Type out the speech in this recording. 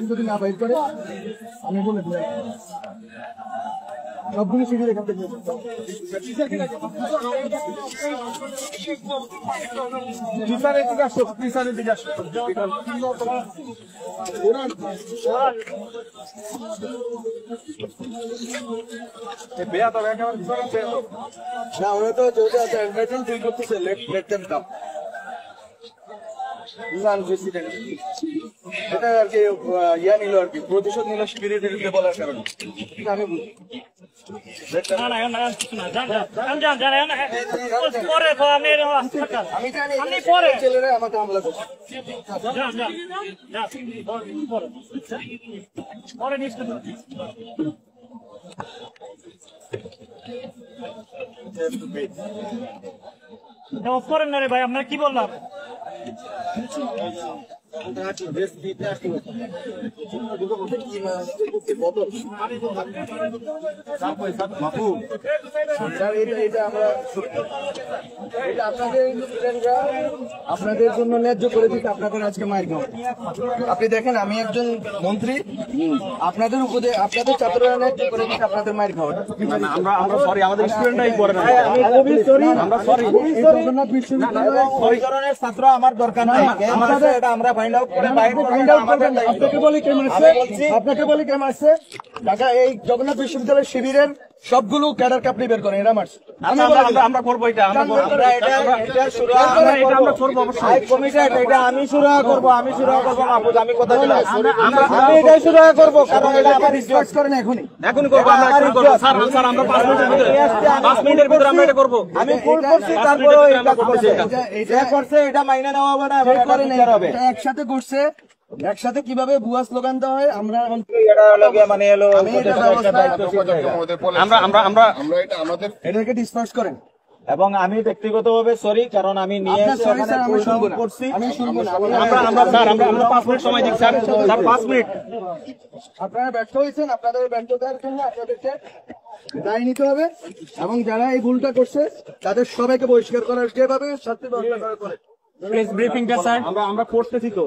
যদি না বাইর করে আমি বলে দিই সবগুলো শিবির এখান থেকে ওরা তো করতেছে এটা আর কি ইয়া নিল আর কি প্রতিশোধ নিল শিবিরের বিরুদ্ধে বলার কারণে আমি বুঝি ছেলেরা আমাকে হামলা করছে করেন না রে ভাই, আপনার কি বললাম? আপনাদের জন্য ন্যায্য করে দিতে আপনাদের আজকে মায়ের গাঁও। আপনি দেখেন আমি একজন মন্ত্রী, আপনাদের আপনাদের ছাত্ররা ন্যায্য করে দিতে আপনাদের মায়ের গাঁও। আমরা সরি, আমাদের স্টুডেন্টরাই করে না। আমরা সরি, জগন্নাথ বিশ্ববিদ্যালয়ের ছাত্র আমার দরকার নাই। এটা আমরা ফাইন্ড আউট করে আপনাকে বলি কে মারছে, আপনাকে বলি কে মারছে। ঢাকা এই জগন্নাথ বিশ্ববিদ্যালয়ের শিবিরের সবগুলো ক্যাডারকে আপনি বের করেন, এরা মারছে। আমরা করবো এটা, আমি শুরু করবো মাহফুজ, আমি কথা দিলাম আমি এটাই শুরু করবো, কারণ এটা আমার রিকোয়েস্ট করেন এখনই করবো। আমরা স্যার আমরা 5 মিনিটের ভিতরে আমরা এটা করবো। আমি ফুল করছি, তারপরে এটা করছে, এটা মাইনে নেওয়া হবে না, একসাথে করছে। একসাথে কিভাবে ভুয়া স্লোগান দেওয়া হয় আমরা এটাকে ডিসপার্স করেন। এবং আমি ব্যক্তিগতভাবে সরি, কারণ আমি নিয়ে করছি। আমরা 5 মিনিট সময় দিচ্ছি স্যার, 5 মিনিট। আপনারা ব্যর্থ হয়েছেন, আপনাদের ব্যর্থতার জন্য আপনাদেরকে দায় নিতে হবে এবং যারা এই ভুলটা করছে তাদের সবাইকে বহিষ্কার করার যেভাবে শাস্তি ব্যবস্থা করে। প্রেস ব্রিফিংটা স্যার আমরা করতেছি তো।